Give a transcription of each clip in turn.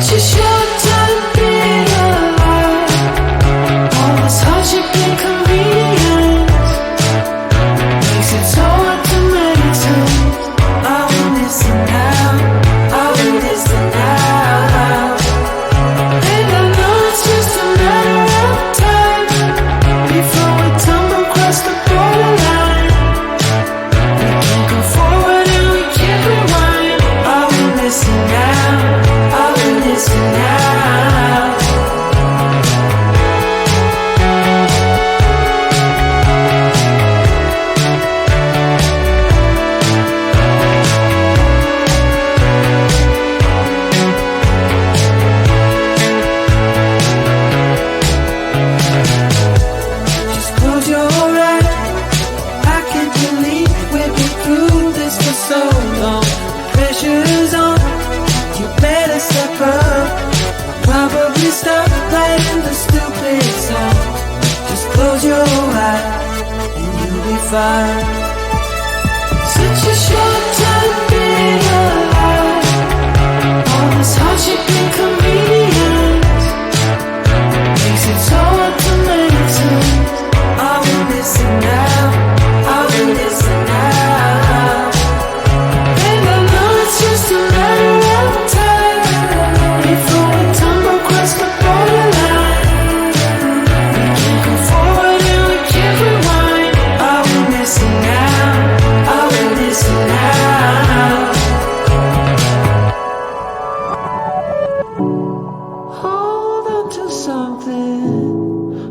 Such a short time being alive. All this hardship and convenience makes it so hard to make sense. I will listen now, I will listen now. And I know it's just a matter of time before we tumble across the borderline. We can't go forward and we can't rewind. I will listen now, I will listen now. Just close your eyes. I can't believe we've been through this for so long. Pressure's on, you better step up. Probably stop playing the stupid song. Just close your eyes and you'll be fine. Such a short time being alive. All this hardship and convenience makes it so hard to make sense. I will listen now, I will listen now. And I know it's just a matter of time before we tumble across the borderline. We can't go forward and we can't rewind. I will listen now, I will listen now. Hold on to something,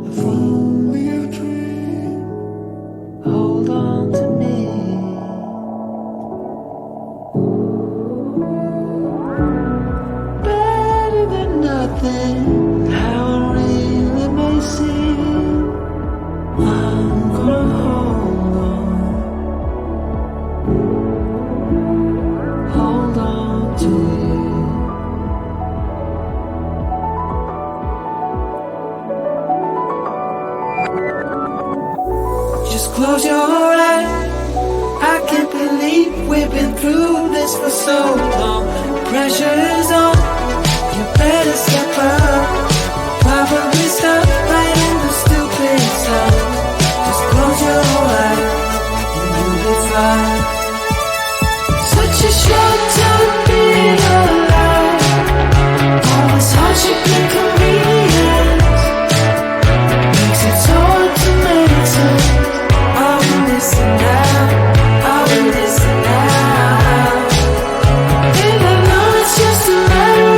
if only a dream. Hold on to me. Better than nothing, how it really may seem. I'm gonna hold on to you. Just close your eyes. I can't believe we've been through this for so long. Pressure is on, you better step up. Probably stop playing the stupid song. Just close your eyes and you'll be fine. Such a short time being alive. All this hardship and convenience makes it so hard to make sense. I will listen now, I will listen now. And I know it's just a matter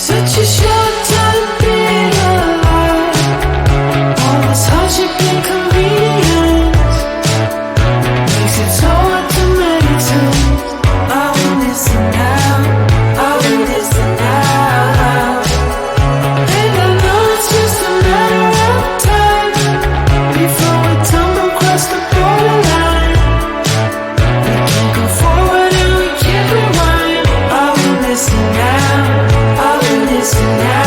Such a short time being alive. All this hardship and inconvenience makes it so hard to meditate. I will listen now, I will listen now. And I know it's just a matter of time before we tumble across the borderline. We can't go forward and we can't rewind. I will listen now, I will listen now.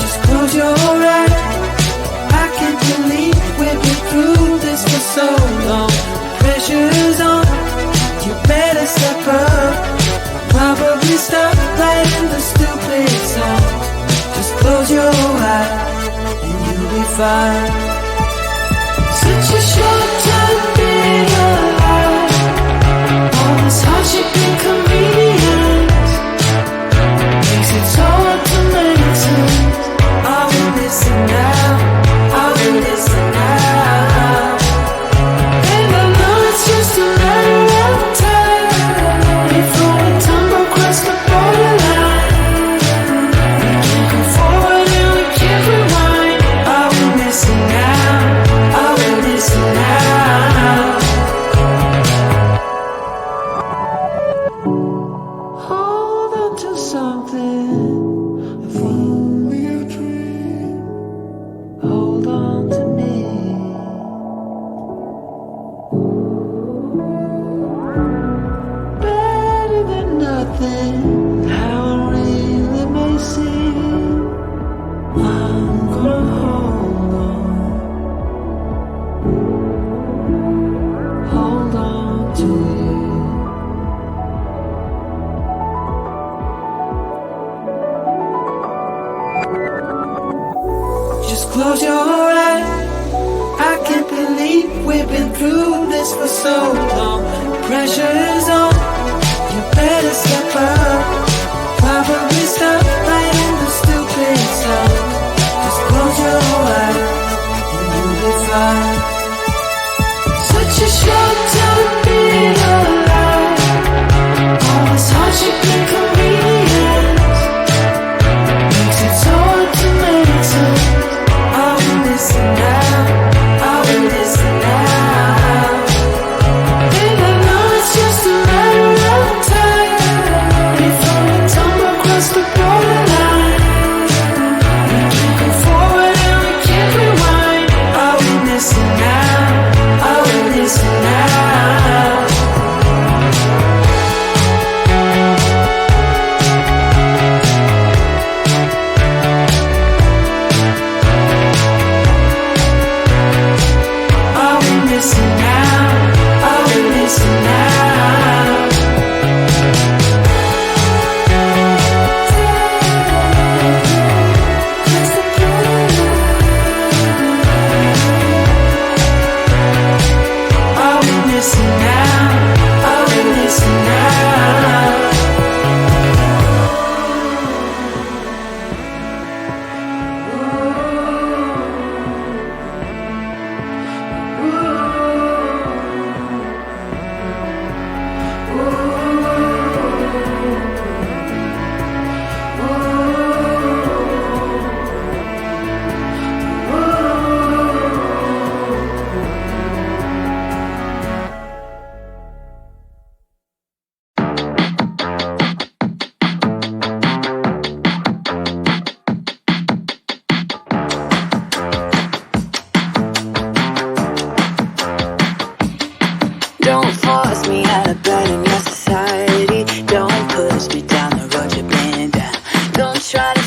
Just close your eyes. I can't believe we've been through this for so long. Pressure's on, you better step up. Probably stop playing the stupid song. Just close your eyes and you'll be fine. Such a short time being alive. All this hardship and inconvenience makes it so hard to meditate. I will listen now, I will listen now. And I know it's just a matter of time before we tumble across the borderline. We can't go forward and we can't rewind. I will listen now, I will listen now. Hold on to something, if only a dream. Hold on to me. Better than nothing, how it really may seem. I'm gonna hold on to you. Just close your eyes. I can't believe we've been through this for so long. Pressure is on, you better step up. Probably stop playing the stupid song. Just close your eyes and you'll be fine. Such a short time being alive. All this hardship and inconvenience makes it so hard to meditate. I will listen now, I will listen now. And I know it's just a matter of time before we tumble across the borderline. We can't go forward and we can't rewind. I will listen now, I will listen now. I will listen now, I will listen now. I will listen now, I will listen now. Don't force me out of bed in your society. Don't push me down the road you've been down. Don't try to